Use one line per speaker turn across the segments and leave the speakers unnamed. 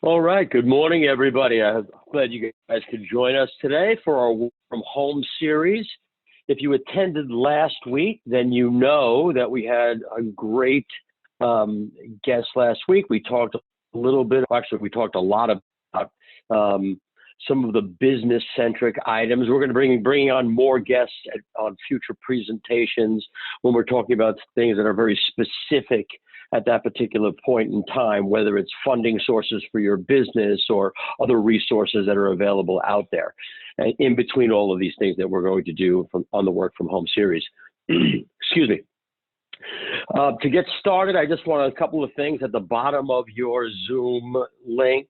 All right. Good morning, everybody. I'm glad you guys could join us today for our Work from Home series. If you attended last week, then you know that we had a great guest last week. We talked a little bit, actually, we talked a lot about some of the business-centric items. We're going to bring on more guests on future presentations when we're talking about things that are very specific at that particular point in time, whether it's funding sources for your business or other resources that are available out there. And in between all of these things that we're going to do on the Work from Home series. Excuse me. To get started, I just want a couple of things. At the bottom of your Zoom link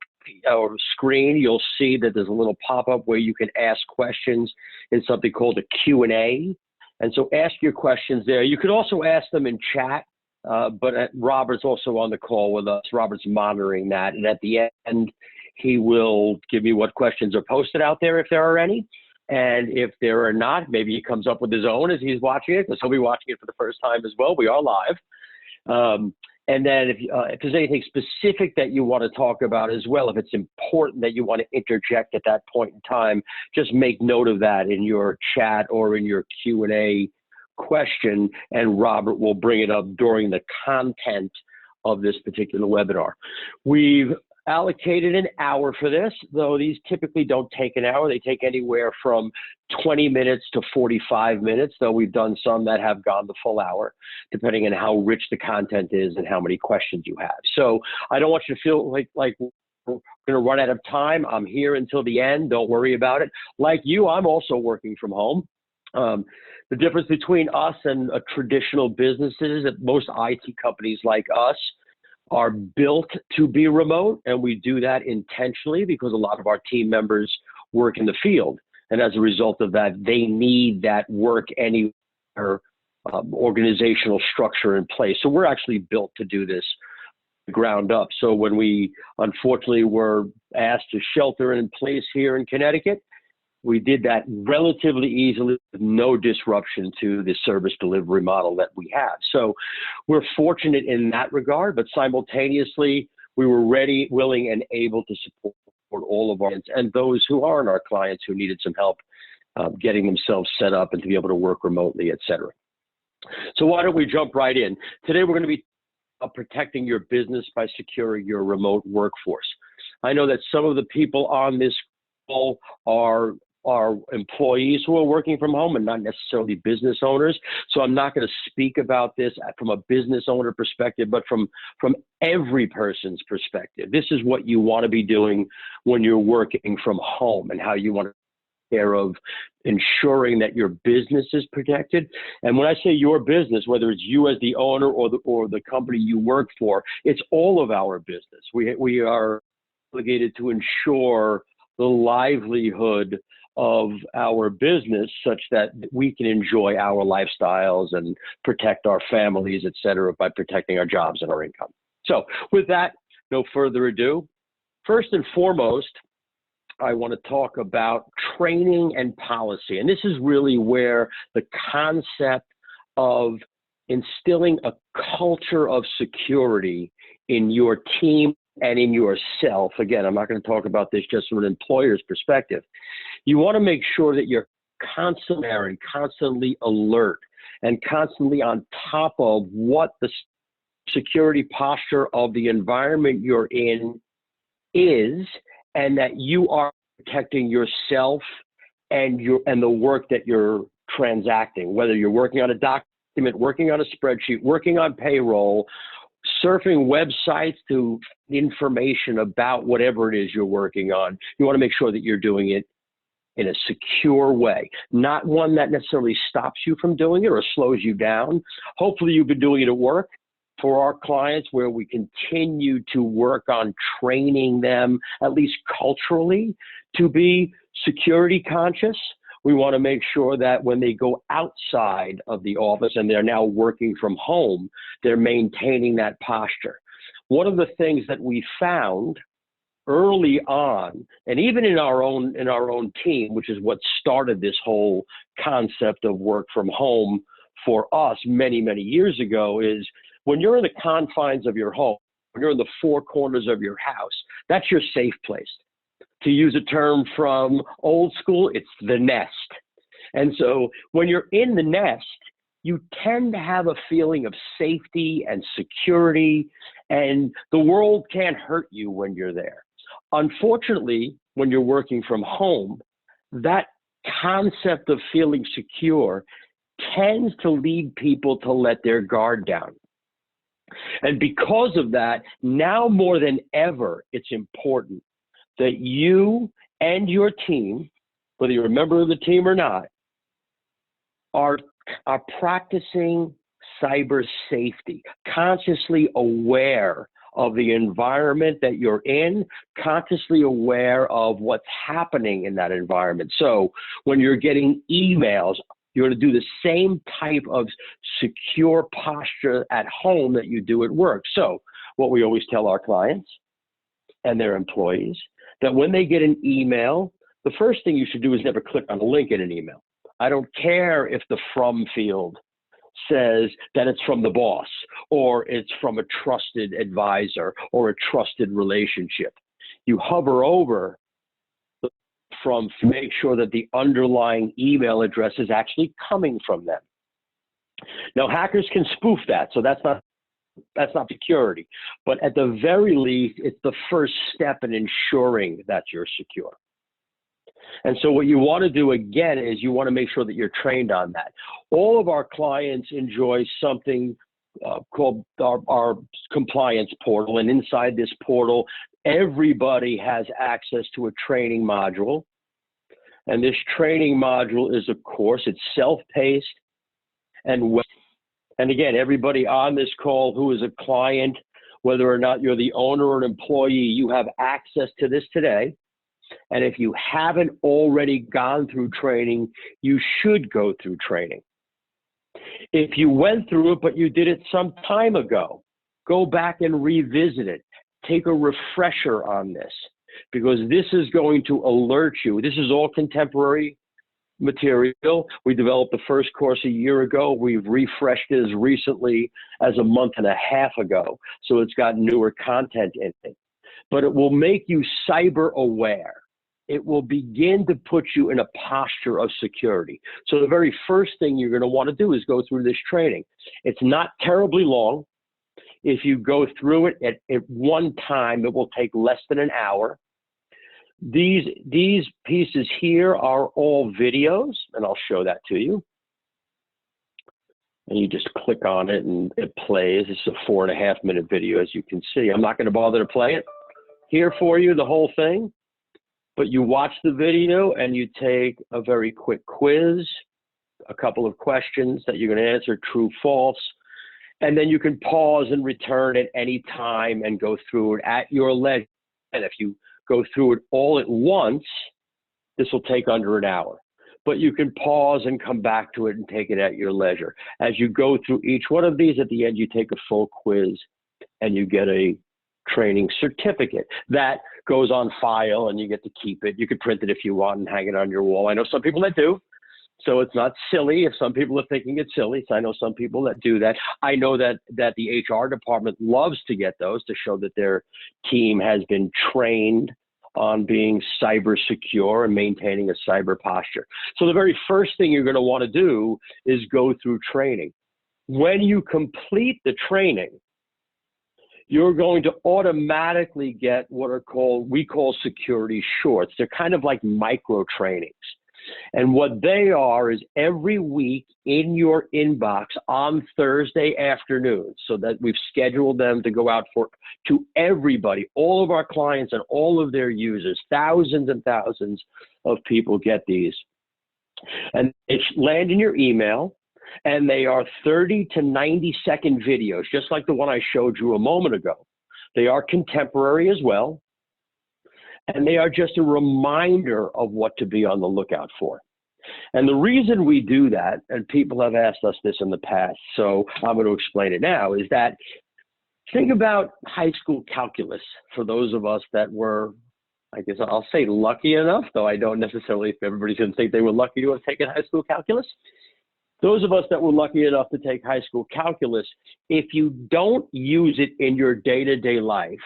or screen, you'll see that there's a little pop-up where you can ask questions in something called a Q&A. And so ask your questions there. You could also ask them in chat. But Robert's also on the call with us. Robert's monitoring that. And at the end, he will give me what questions are posted out there, if there are any. And if there are not, maybe he comes up with his own as he's watching it, because he'll be watching it for the first time as well. We are live. And then if there's anything specific that you want to talk about as well, if it's important that you want to interject at that point in time, just make note of that in your chat or in your Q&A question, and Robert will bring it up during the content of this particular webinar. We've allocated an hour for this, though these typically don't take an hour. They take anywhere from 20 minutes to 45 minutes, though we've done some that have gone the full hour, depending on how rich the content is and how many questions you have. So I don't want you to feel like we're going to run out of time. I'm here until the end. Don't worry about it. Like you, I'm also working from home. The difference between us and a traditional business is that most IT companies like us are built to be remote, and we do that intentionally because a lot of our team members work in the field. And as a result of that, they need that work anywhere organizational structure in place. So we're actually built to do this ground up. So when we unfortunately were asked to shelter in place here in Connecticut, we did that relatively easily with no disruption to the service delivery model that we have. So we're fortunate in that regard, but simultaneously, we were ready, willing, and able to support all of our clients and those who aren't our clients who needed some help getting themselves set up and to be able to work remotely, et cetera. So why don't we jump right in? Today, we're going to be protecting your business by securing your remote workforce. I know that some of the people on this call are employees who are working from home and not necessarily business owners. So I'm not going to speak about this from a business owner perspective, but from every person's perspective. This is what you want to be doing when you're working from home and how you want to take care of ensuring that your business is protected. And when I say your business, whether it's you as the owner or the company you work for, it's all of our business. We are obligated to ensure the livelihood of our business such that we can enjoy our lifestyles and protect our families, et cetera, by protecting our jobs and our income. So with that, no further ado, first and foremost, I want to talk about training and policy. And this is really where the concept of instilling a culture of security in your team and in yourself. Again, I'm not going to talk about this just from an employer's perspective. You want to make sure that you're constantly alert and constantly on top of what the security posture of the environment you're in is, and that you are protecting yourself and the work that you're transacting, whether you're working on a document, working on a spreadsheet, working on payroll, surfing websites to information about whatever it is you're working on. You want to make sure that you're doing it in a secure way, not one that necessarily stops you from doing it or slows you down. Hopefully you've been doing it at work for our clients, where we continue to work on training them, at least culturally, to be security conscious. We want to make sure that when they go outside of the office and they're now working from home, they're maintaining that posture. One of the things that we found early on, and even in our own team, which is what started this whole concept of work from home for us many, many years ago, is when you're in the confines of your home, when you're in the four corners of your house, That's your safe place. To use a term from old school, it's the nest. And so when you're in the nest, you tend to have a feeling of safety and security, and the world can't hurt you when you're there. Unfortunately, when you're working from home, that concept of feeling secure tends to lead people to let their guard down. And because of that, now more than ever, it's important that you and your team, whether you're a member of the team or not, are practicing cyber safety, consciously aware of the environment that you're in, consciously aware of what's happening in that environment. So when you're getting emails, you're going to do the same type of secure posture at home that you do at work. So what we always tell our clients and their employees, that when they get an email, the first thing you should do is never click on a link in an email. I don't care if the from field says that it's from the boss, or it's from a trusted advisor, or a trusted relationship. You hover over the from to make sure that the underlying email address is actually coming from them. Now, hackers can spoof that, so that's not security. But at the very least, it's the first step in ensuring that you're secure. And so what you want to do, again, is you want to make sure that you're trained on that. All of our clients enjoy something called our compliance portal. And inside this portal, everybody has access to a training module. And this training module is a course. It's self-paced. And again, everybody on this call who is a client, whether or not you're the owner or an employee, you have access to this today. And if you haven't already gone through training, you should go through training. If you went through it, but you did it some time ago, go back and revisit it. Take a refresher on this, because this is going to alert you. This is all contemporary material. We developed the first course a year ago. We've refreshed it as recently as a month and a half ago. So it's got newer content in it. But it will make you cyber aware. It will begin to put you in a posture of security. So the very first thing you're going to want to do is go through this training. It's not terribly long. If you go through it at one time, it will take less than an hour. These pieces here are all videos, and I'll show that to you. And you just click on it and it plays. It's a 4.5-minute video, as you can see. I'm not going to bother to play it here for you, the whole thing. But you watch the video and you take a very quick quiz, a couple of questions that you're going to answer, true, false. And then you can pause and return at any time and go through it at your leisure. And if you go through it all at once, this will take under an hour. But you can pause and come back to it and take it at your leisure. As you go through each one of these, at the end, you take a full quiz and you get a training certificate that goes on file and you get to keep it. You could print it if you want and hang it on your wall. I know some people that do. So it's not silly if some people are thinking it's silly. So I know some people that do that. I know that the HR department loves to get those to show that their team has been trained on being cyber secure and maintaining a cyber posture. So the very first thing you're going to want to do is go through training. When you complete the training, you're going to automatically get we call security shorts. They're kind of like micro trainings. And what they are is every week in your inbox on Thursday afternoon, so that we've scheduled them to go out to everybody, all of our clients and all of their users. Thousands and thousands of people get these. And they land in your email. And they are 30 to 90-second videos, just like the one I showed you a moment ago. They are contemporary as well. And they are just a reminder of what to be on the lookout for. And the reason we do that, and people have asked us this in the past, so I'm going to explain it now, is that think about high school calculus for those of us that were, I guess I'll say lucky enough, though I don't necessarily, if everybody's going to think they were lucky to have taken high school calculus. Those of us that were lucky enough to take high school calculus, if you don't use it in your day-to-day life,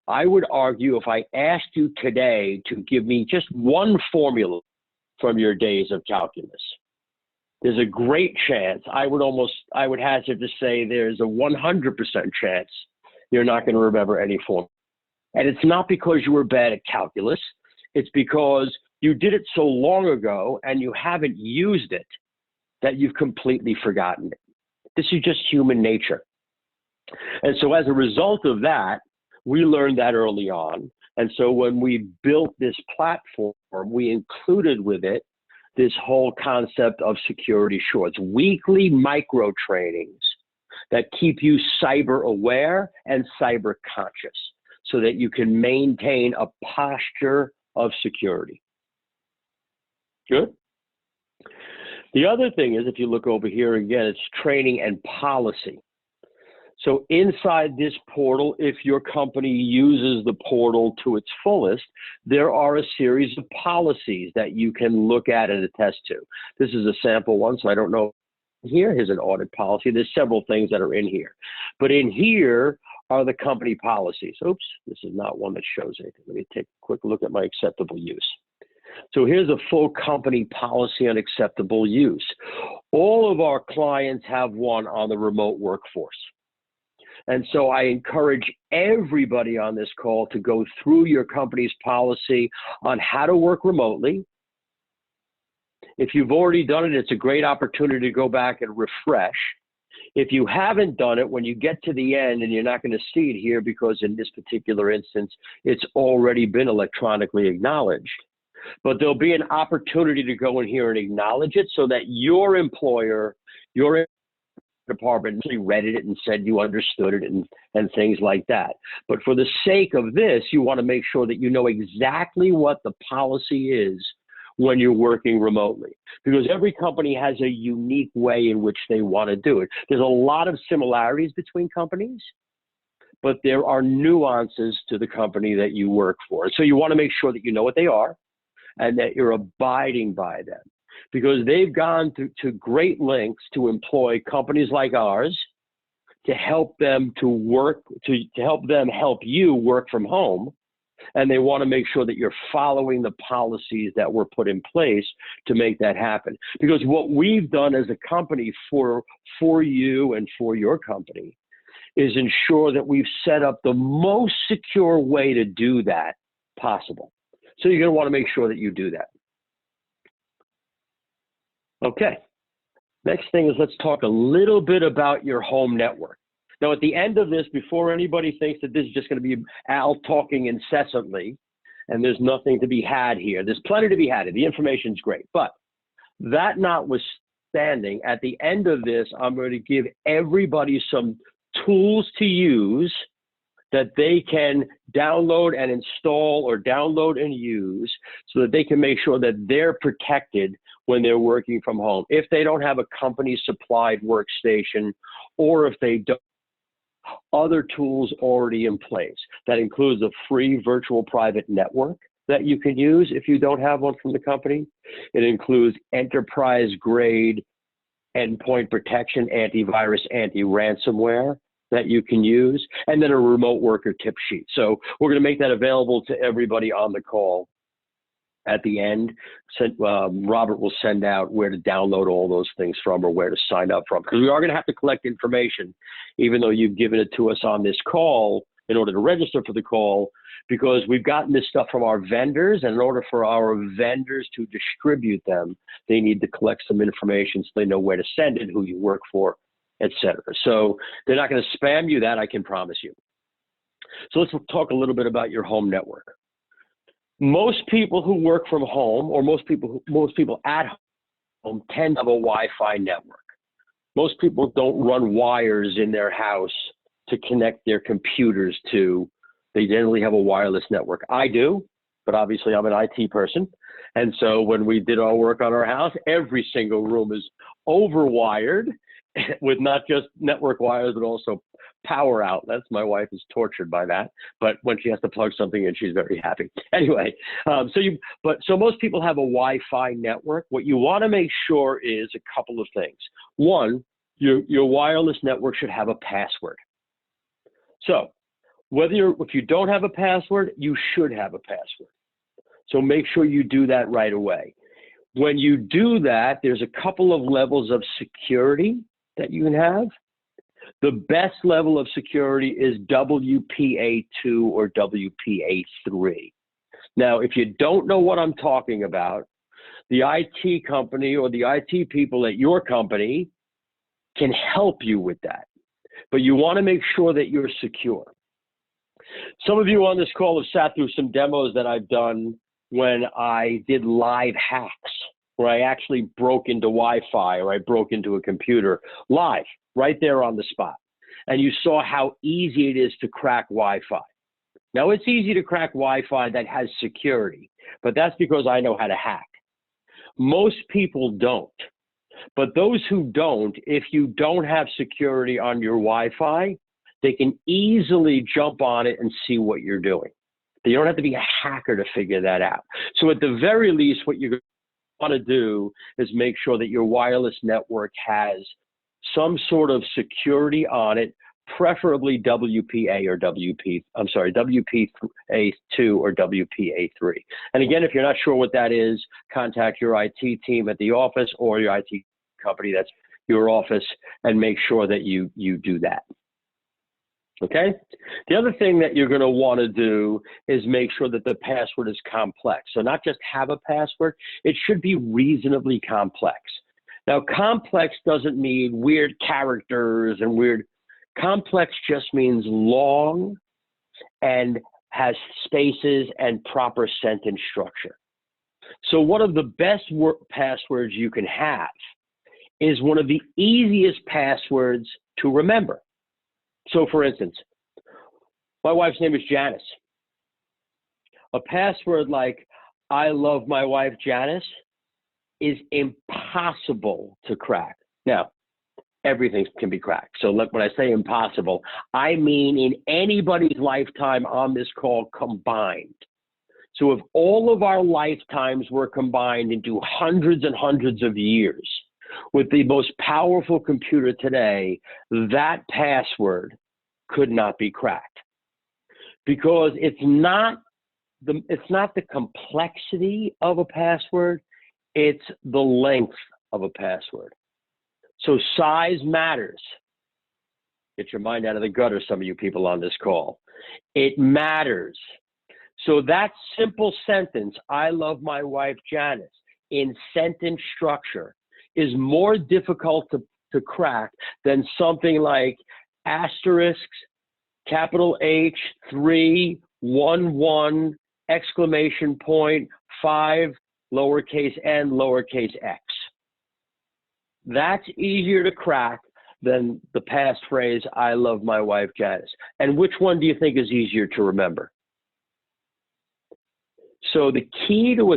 I would argue if I asked you today to give me just one formula from your days of calculus, there's a great chance, I would hazard to say there's a 100% chance you're not going to remember any formula. And it's not because you were bad at calculus. It's because you did it so long ago and you haven't used it that you've completely forgotten it. This is just human nature. And so as a result of that, we learned that early on. And so when we built this platform, we included with it this whole concept of Security Shorts, weekly micro trainings that keep you cyber aware and cyber conscious so that you can maintain a posture of security. Good. The other thing is, if you look over here again, it's training and policy. So inside this portal, if your company uses the portal to its fullest, there are a series of policies that you can look at and attest to. This is a sample one, so I don't know. Here's an audit policy. There's several things that are in here. But in here are the company policies. Oops, this is not one that shows anything. Let me take a quick look at my acceptable use. So here's a full company policy on acceptable use. All of our clients have one on the remote workforce. And so I encourage everybody on this call to go through your company's policy on how to work remotely. If you've already done it, it's a great opportunity to go back and refresh. If you haven't done it, when you get to the end, and you're not going to see it here because in this particular instance, it's already been electronically acknowledged. But there'll be an opportunity to go in here and acknowledge it so that your employer, your department actually read it and said you understood it and things like that. But for the sake of this, you want to make sure that you know exactly what the policy is when you're working remotely, because every company has a unique way in which they want to do it. There's a lot of similarities between companies, but there are nuances to the company that you work for. So you want to make sure that you know what they are and that you're abiding by them, because they've gone to great lengths to employ companies like ours to help them to work, to help them help you work from home. And they want to make sure that you're following the policies that were put in place to make that happen. Because what we've done as a company for you and for your company is ensure that we've set up the most secure way to do that possible. So you're going to want to make sure that you do that. Okay. Next thing is, let's talk a little bit about your home network. Now, at the end of this, before anybody thinks that this is just going to be Al talking incessantly, and there's nothing to be had here, there's plenty to be had. The information's great. But that notwithstanding, at the end of this, I'm going to give everybody some tools to use that they can download and install, or download and use, so that they can make sure that they're protected when they're working from home. If they don't have a company supplied workstation, or if they don't, other tools already in place. That includes a free virtual private network that you can use if you don't have one from the company. It includes enterprise grade endpoint protection, antivirus, anti-ransomware that you can use, and then a remote worker tip sheet. So we're going to make that available to everybody on the call at the end. Robert will send out where to download all those things from, or where to sign up from, because we are going to have to collect information, even though you've given it to us on this call in order to register for the call, because we've gotten this stuff from our vendors, and in order for our vendors to distribute them, they need to collect some information so they know where to send it, who you work for, etc. So they're not going to spam you, that I can promise you. So let's talk a little bit about your home network. Most people who work from home, or most people at home, tend to have a Wi-Fi network. Most people don't run wires in their house to connect their computers to. They generally have a wireless network. I do, but obviously I'm an IT person. And so when we did our work on our house, every single room is overwired with not just network wires, but also power outlets. My wife is tortured by that, but when she has to plug something in, she's very happy. Anyway, so most people have a Wi-Fi network. What you want to make sure is a couple of things. One, your wireless network should have a password. So If you don't have a password, you should have a password. So make sure you do that right away. When you do that, there's a couple of levels of security that you can have. The best level of security is WPA2 or WPA3. Now, if you don't know what I'm talking about, the IT company or the IT people at your company can help you with that. But you want to make sure that you're secure. Some of you on this call have sat through some demos that I've done when I did live hacks, where I actually broke into Wi-Fi or I broke into a computer live, right there on the spot. And you saw how easy it is to crack Wi-Fi. Now, it's easy to crack Wi-Fi that has security, but that's because I know how to hack. Most people don't. But those who don't, if you don't have security on your Wi-Fi, they can easily jump on it and see what you're doing. You don't have to be a hacker to figure that out. So at the very least, what you're want to do is make sure that your wireless network has some sort of security on it, preferably WPA2 or WPA3. And again, if you're not sure what that is, contact your IT team at the office or your IT company that's your office and make sure that you do that. Okay? The other thing that you're going to want to do is make sure that the password is complex. So not just have a password, it should be reasonably complex. Now, complex doesn't mean weird characters and weird. Complex just means long and has spaces and proper sentence structure. So one of the best passwords you can have is one of the easiest passwords to remember. So for instance, my wife's name is Janice. A password like, I love my wife Janice, is impossible to crack. Now, everything can be cracked. So look, when I say impossible, I mean in anybody's lifetime on this call combined. So if all of our lifetimes were combined into hundreds and hundreds of years, with the most powerful computer today, that password could not be cracked. Because it's not the complexity of a password, it's the length of a password. So size matters. Get your mind out of the gutter, some of you people on this call. It matters. So that simple sentence, I love my wife Janice, in sentence structure, is more difficult to crack than something like asterisks, capital H, 3, 1, 1, exclamation point, 5, lowercase n, lowercase x. That's easier to crack than the passphrase, I love my wife Janice. And which one do you think is easier to remember? So the key to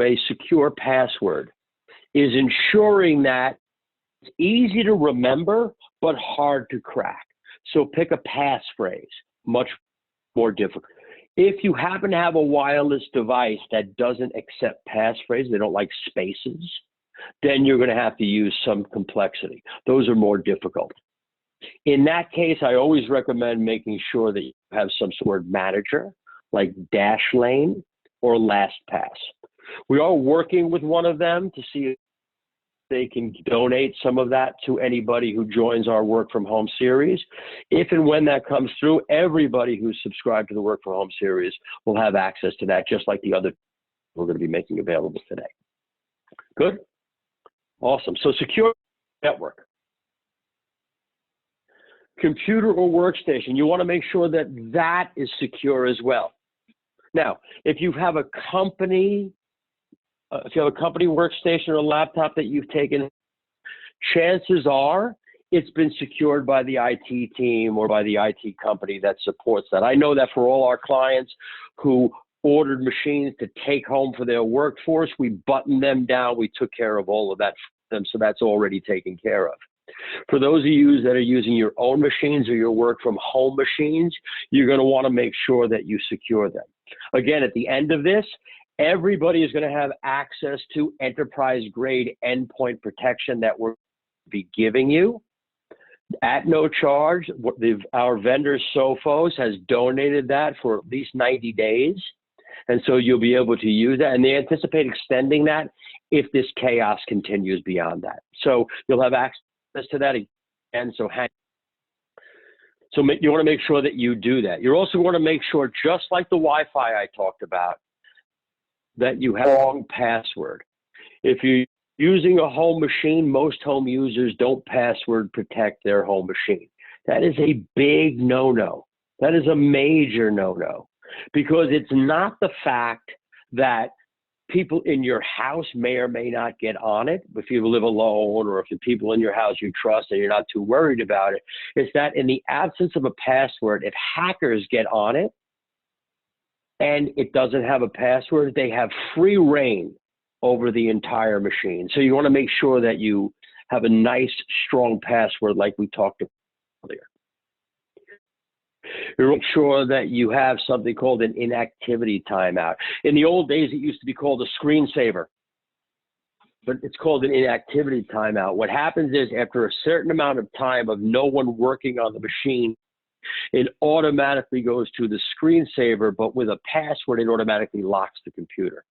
a secure password is ensuring that it's easy to remember, but hard to crack. So pick a passphrase, much more difficult. If you happen to have a wireless device that doesn't accept passphrases, they don't like spaces, then you're going to have to use some complexity. Those are more difficult. In that case, I always recommend making sure that you have some sort of manager like Dashlane or LastPass. We are working with one of them to see if they can donate some of that to anybody who joins our Work From Home series. If and when that comes through, everybody who's subscribed to the Work From Home series will have access to that, just like the other we're going to be making available today. Good? Awesome. So secure network. Computer or workstation, you want to make sure that that is secure as well. Now, if you have a company workstation or a laptop that you've taken, chances are it's been secured by the IT team or by the IT company that supports that. I know that for all our clients who ordered machines to take home for their workforce, we buttoned them down, we took care of all of that for them, so that's already taken care of. For those of you that are using your own machines or your work from home machines, you're going to want to make sure that you secure them. Again, at the end of this, everybody is going to have access to enterprise grade endpoint protection that we're be giving you. at no charge. Our vendor Sophos has donated that for at least 90 days. And so you'll be able to use that. And they anticipate extending that if this chaos continues beyond that. So you'll have access to that again. So you want to make sure that you do that. You also want to make sure, just like the Wi-Fi I talked about, that you have a long password. If you're using a home machine, most home users don't password protect their home machine. That is a big no-no. That is a major no-no, because it's not the fact that people in your house may or may not get on it, if you live alone or if the people in your house you trust and you're not too worried about it. It's that in the absence of a password, if hackers get on it and it doesn't have a password, they have free reign over the entire machine. So you want to make sure that you have a nice, strong password like we talked about earlier. You make sure that you have something called an inactivity timeout. In the old days, it used to be called a screensaver, but it's called an inactivity timeout. What happens is, after a certain amount of time of no one working on the machine, it automatically goes to the screensaver, but with a password, it automatically locks the computer.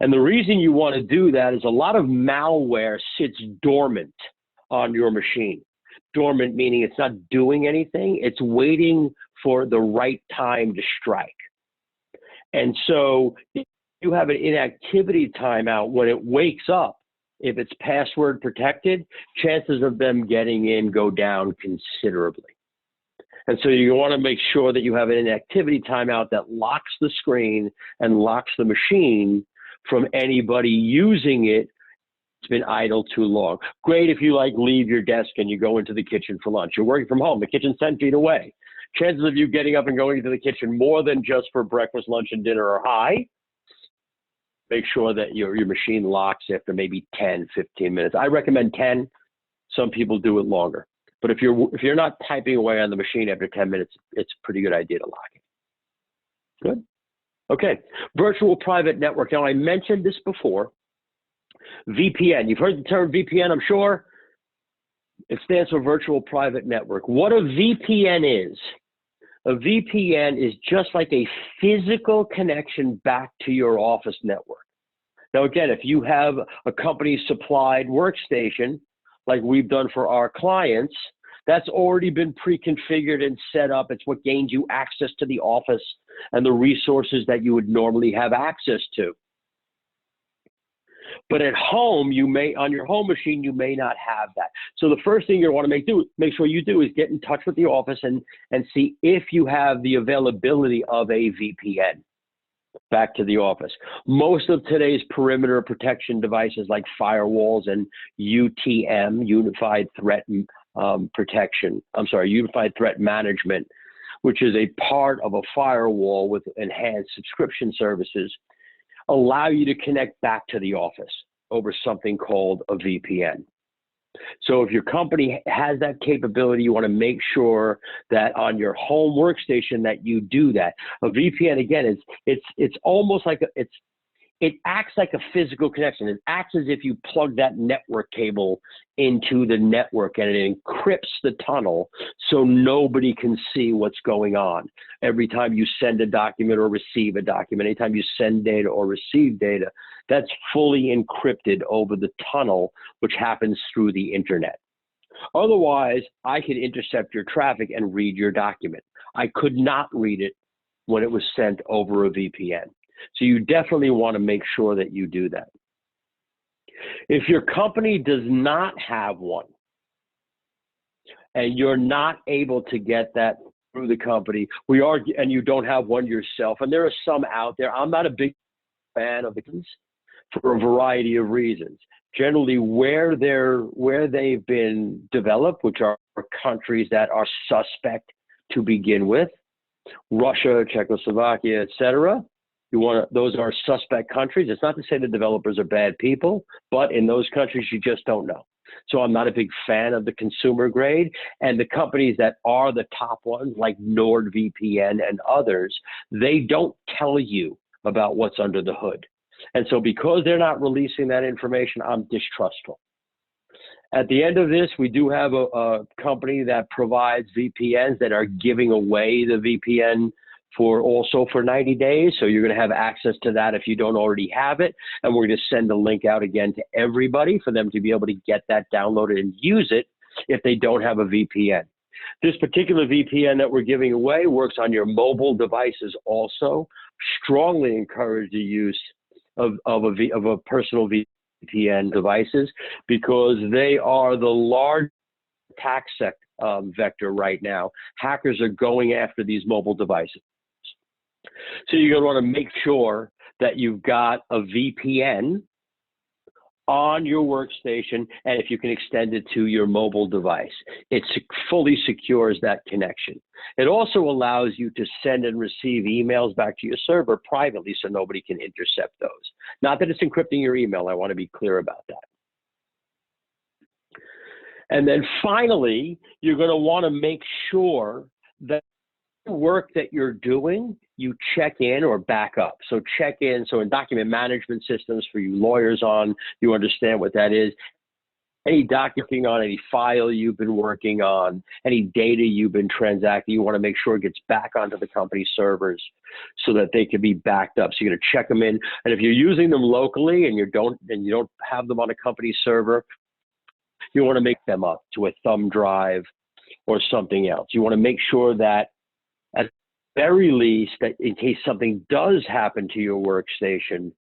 And the reason you want to do that is a lot of malware sits dormant on your machine. Dormant meaning it's not doing anything, it's waiting for the right time to strike. And so if you have an inactivity timeout, when it wakes up, if it's password protected, chances of them getting in go down considerably. And so you want to make sure that you have an inactivity timeout that locks the screen and locks the machine from anybody using it. It's been idle too long. Great if you leave your desk and you go into the kitchen for lunch. You're working from home, the kitchen's 10 feet away. Chances of you getting up and going into the kitchen more than just for breakfast, lunch, and dinner are high. Make sure that your machine locks after maybe 10, 15 minutes. I recommend 10. Some people do it longer. But if you're not typing away on the machine after 10 minutes, it's a pretty good idea to lock it. Good. Okay. Virtual private network. Now, I mentioned this before. VPN. You've heard the term VPN, I'm sure. It stands for virtual private network. What a VPN is, a VPN is just like a physical connection back to your office network. Now, again, if you have a company supplied workstation, like we've done for our clients, that's already been pre-configured and set up. It's what gains you access to the office and the resources that you would normally have access to. But at home, on your home machine, you may not have that. So the first thing you want to make sure you do is get in touch with the office and see if you have the availability of a VPN back to the office. Most of today's perimeter protection devices like firewalls and UTM, Unified Threat Unified Threat Management, which is a part of a firewall with enhanced subscription services, allow you to connect back to the office over something called a VPN. So if your company has that capability, you want to make sure that on your home workstation that you do that. A VPN, again, it's almost like it acts like a physical connection. It acts as if you plug that network cable into the network and it encrypts the tunnel so nobody can see what's going on. Every time you send a document or receive a document, anytime you send data or receive data, that's fully encrypted over the tunnel, which happens through the internet. Otherwise, I could intercept your traffic and read your document. I could not read it when it was sent over a VPN. So you definitely want to make sure that you do that. If your company does not have one and you're not able to get that through the company, and you don't have one yourself, and there are some out there. I'm not a big fan of these for a variety of reasons. Generally, where they've been developed, which are countries that are suspect to begin with, Russia, Czechoslovakia, etc. Those are suspect countries. It's not to say the developers are bad people, but in those countries, you just don't know. So I'm not a big fan of the consumer grade, and the companies that are the top ones like NordVPN and others, they don't tell you about what's under the hood. And so because they're not releasing that information, I'm distrustful. At the end of this, we do have a company that provides VPNs that are giving away the VPN also for 90 days. So you're going to have access to that if you don't already have it. And we're going to send a link out again to everybody for them to be able to get that downloaded and use it if they don't have a VPN. This particular VPN that we're giving away works on your mobile devices also. Strongly encourage the use of a personal VPN devices because they are the large attack vector right now. Hackers are going after these mobile devices. So you're going to want to make sure that you've got a VPN on your workstation, and if you can extend it to your mobile device. It fully secures that connection. It also allows you to send and receive emails back to your server privately so nobody can intercept those. Not that it's encrypting your email, I want to be clear about that. And then finally, you're going to want to make sure that the work that you're doing, you check in or back up. So check in. So in document management systems for you lawyers you understand what that is. Any documenting on any file you've been working on, any data you've been transacting, you want to make sure it gets back onto the company servers so that they can be backed up. So you're going to check them in. And if you're using them locally and you don't have them on a company server, you want to make them up to a thumb drive or something else. You want to make sure that at the very least, that in case something does happen to your workstation,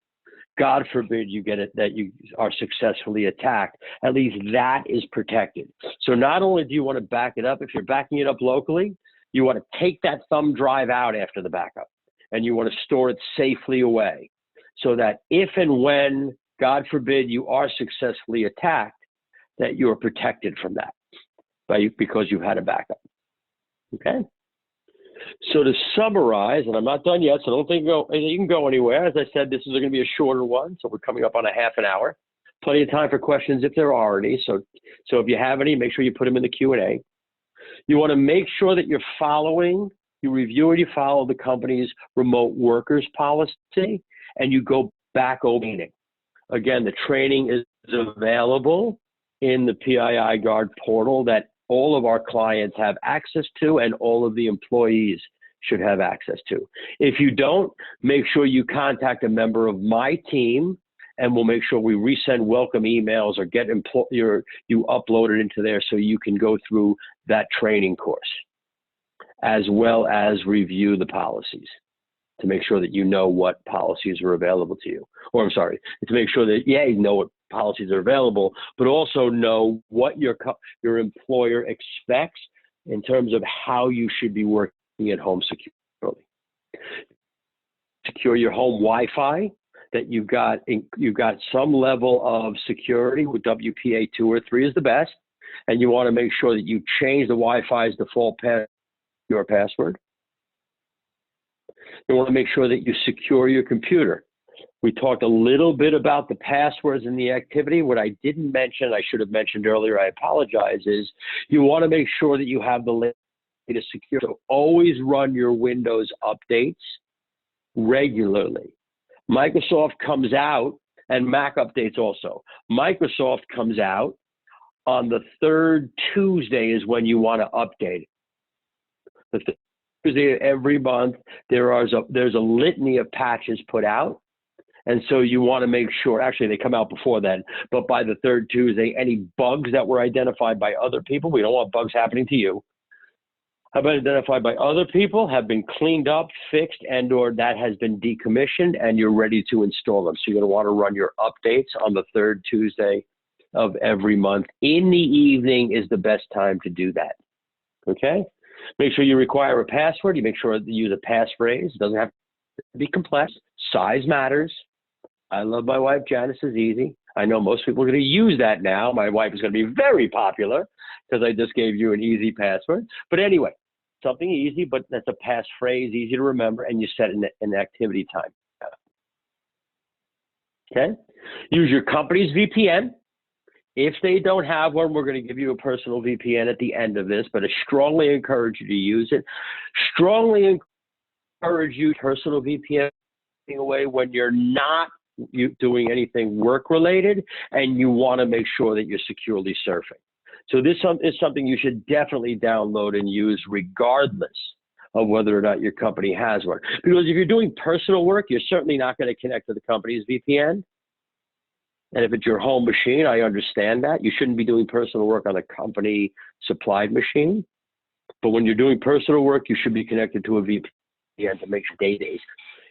God forbid you get it, that you are successfully attacked, at least that is protected. So not only do you want to back it up, if you're backing it up locally, you want to take that thumb drive out after the backup and you want to store it safely away so that if and when, God forbid, you are successfully attacked, that you are protected from that because you've had a backup. Okay? So to summarize, and I'm not done yet, so don't think you can go anywhere. As I said, this is going to be a shorter one, so we're coming up on a half an hour. Plenty of time for questions if there are any. So if you have any, make sure you put them in the Q&A. You want to make sure that you review and you follow the company's remote workers policy, and you go back over training. Again, the training is available in the PII Guard portal that all of our clients have access to and all of the employees should have access to. If you don't, make sure you contact a member of my team and we'll make sure we resend welcome emails or get you uploaded into there so you can go through that training course as well as review the policies to make sure that you know what policies are available to you. Or I'm sorry, to make sure that, you know what policies are available, but also know what your employer expects in terms of how you should be working at home securely. Secure your home Wi-Fi, that you've got some level of security with WPA 2 or 3 is the best, and you want to make sure that you change the Wi-Fi's default your password. You want to make sure that you secure your computer. We talked a little bit about the passwords and the activity. What I didn't mention, I should have mentioned earlier, I apologize, is you want to make sure that you have the latest secure. So always run your Windows updates regularly. Microsoft comes out, and Mac updates also. Microsoft comes out on the third Tuesday is when you want to update it. The Tuesday every month, there's a litany of patches put out. And so you want to make sure, actually they come out before then, but by the third Tuesday, any bugs that were identified by other people, we don't want bugs happening to you, have been identified by other people, have been cleaned up, fixed, and or that has been decommissioned, and you're ready to install them. So you're going to want to run your updates on the third Tuesday of every month. In the evening is the best time to do that. Okay? Make sure you require a password. You make sure that you use a passphrase. It doesn't have to be complex. Size matters. I love my wife. Janice is easy. I know most people are going to use that now. My wife is going to be very popular because I just gave you an easy password. But anyway, something easy, but that's a passphrase, easy to remember, and you set an activity time. Okay? Use your company's VPN. If they don't have one, we're going to give you a personal VPN at the end of this, but I strongly encourage you to use it. Strongly encourage you personal VPN away when you're not doing anything work related, and you want to make sure that you're securely surfing. So this is something you should definitely download and use regardless of whether or not your company has one. Because if you're doing personal work, you're certainly not going to connect to the company's VPN. And if it's your home machine, I understand that. You shouldn't be doing personal work on a company supplied machine. But when you're doing personal work, you should be connected to a VPN to make sure data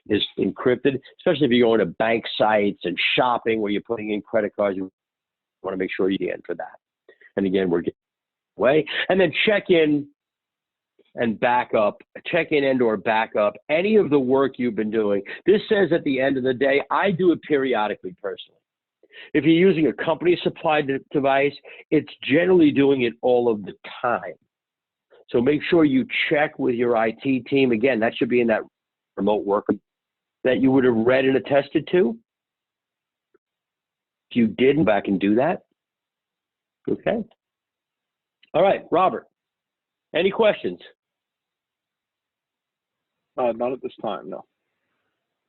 is encrypted, especially if you're going to bank sites and shopping where you're putting in credit cards. You want to make sure you're in for that. And again, we're getting away. And then check in and back up, check in and or back up any of the work you've been doing. This says at the end of the day, I do it periodically personally. If you're using a company supplied device, it's generally doing it all of the time. So make sure you check with your IT team. Again, that should be in that remote work that you would have read and attested to. If you didn't, go back and do that. Okay. All right, Robert, any questions?
Not at this time, no.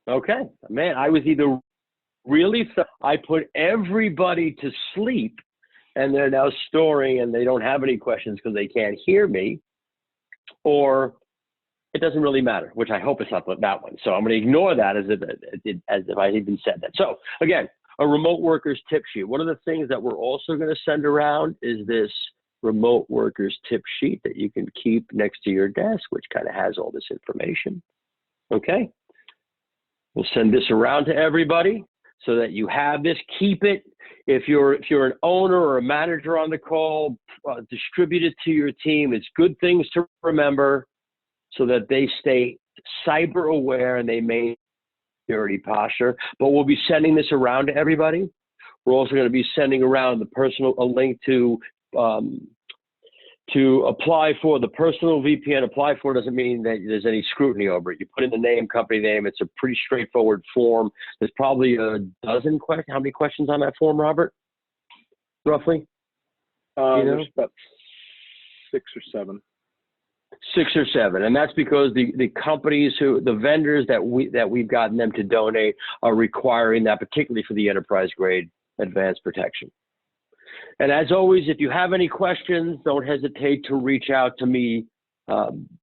Okay, man, I was either really, I put everybody to sleep and they're now storing and they don't have any questions because they can't hear me, or it doesn't really matter, which I hope it's not that one. So I'm going to ignore that as if I even said that. So again, a remote workers tip sheet. One of the things that we're also going to send around is this remote workers tip sheet that you can keep next to your desk, which kind of has all this information. Okay. We'll send this around to everybody so that you have this. Keep it. If you're an owner or a manager on the call, distribute it to your team. It's good things to remember so that they stay cyber aware and they maintain security posture. But we'll be sending this around to everybody. We're also going to be sending around a link to apply for the personal VPN. Apply for doesn't mean that there's any scrutiny over it. You put in the name, company name. It's a pretty straightforward form. There's probably a dozen questions. How many questions on that form, Robert? Roughly?
There's about 6 or 7.
6 or 7, and that's because the companies the vendors that we've gotten them to donate are requiring that, particularly for the enterprise grade advanced protection. And as always, if you have any questions, don't hesitate to reach out to me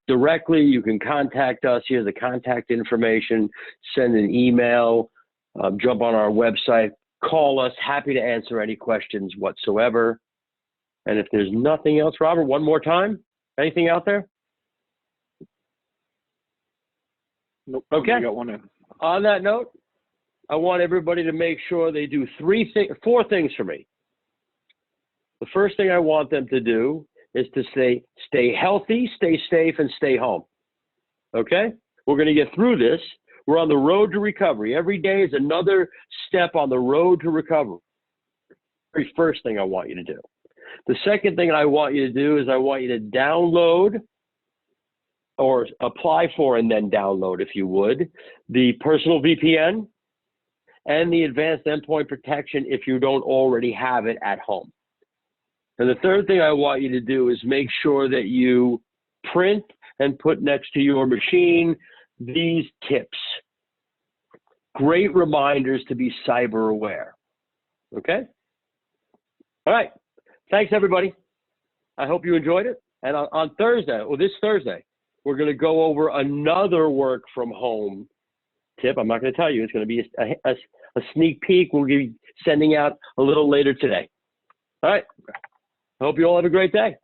directly. You can contact us. Here's the contact information. Send an email, jump on our website, call us. Happy to answer any questions whatsoever. And if there's nothing else, Robert, one more time, anything out there?
Nope.
Okay.
I got one in.
On that note, I want everybody to make sure they do 4 things for me. The first thing I want them to do is to stay healthy, stay safe, and stay home. Okay? We're going to get through this. We're on the road to recovery. Every day is another step on the road to recovery. Very first thing I want you to do. The second thing I want you to do is I want you to download or apply for and then download, if you would, the personal VPN and the advanced endpoint protection if you don't already have it at home. And the third thing I want you to do is make sure that you print and put next to your machine these tips. Great reminders to be cyber aware. Okay? All right. Thanks, everybody. I hope you enjoyed it. And on Thursday, or this Thursday, we're going to go over another work from home tip. I'm not going to tell you. It's going to be a sneak peek. We'll be sending out a little later today. All right. I hope you all have a great day.